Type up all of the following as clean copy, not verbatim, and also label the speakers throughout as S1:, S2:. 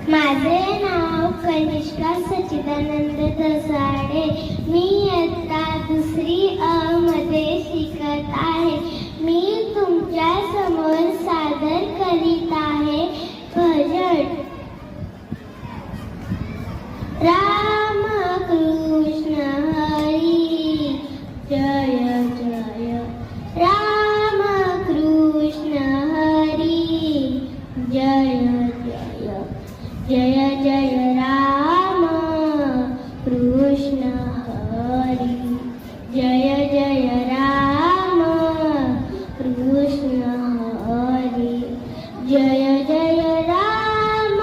S1: माझे नाव कनिष्का सच्चिदानंद दसाडे. मी इयत्ता 2री अ मध्ये शिकत आहे. मी तुमच्या समोर सादर करीत आहे भजन. राम कृष्ण हरी जय जय. राम कृष्ण हरी जय जय. जय जय राम कृष्ण हरी. जय जय राम कृष्ण हरी. जय जय राम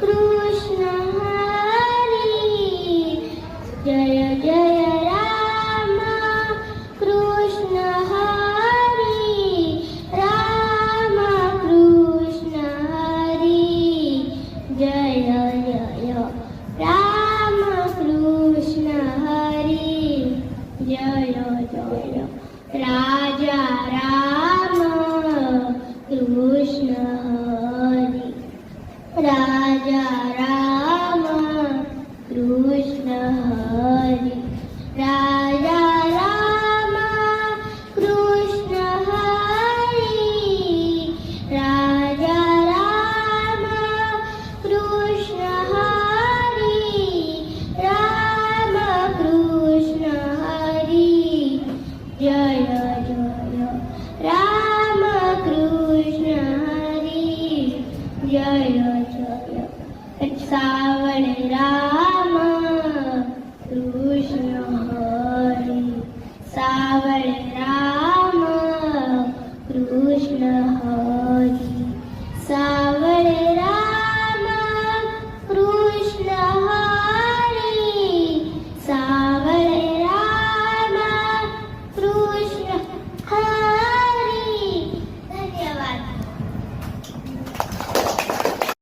S1: कृष्ण हरी. जय जय राम कृष्ण हरी. राम कृष्ण हरी जय जय. राम कृष्ण हरी जय जय. राजा राम कृष्ण हरी. राजा राम कृष्ण हरी. राजा राम कृष्ण हरी. राजा राम कृष्ण हरी. राम कृष्ण हरी जय जय. राम कृष्ण हरी जय जय. सावळे राम कृष्ण हरी. सावळे राम कृष्ण हरी.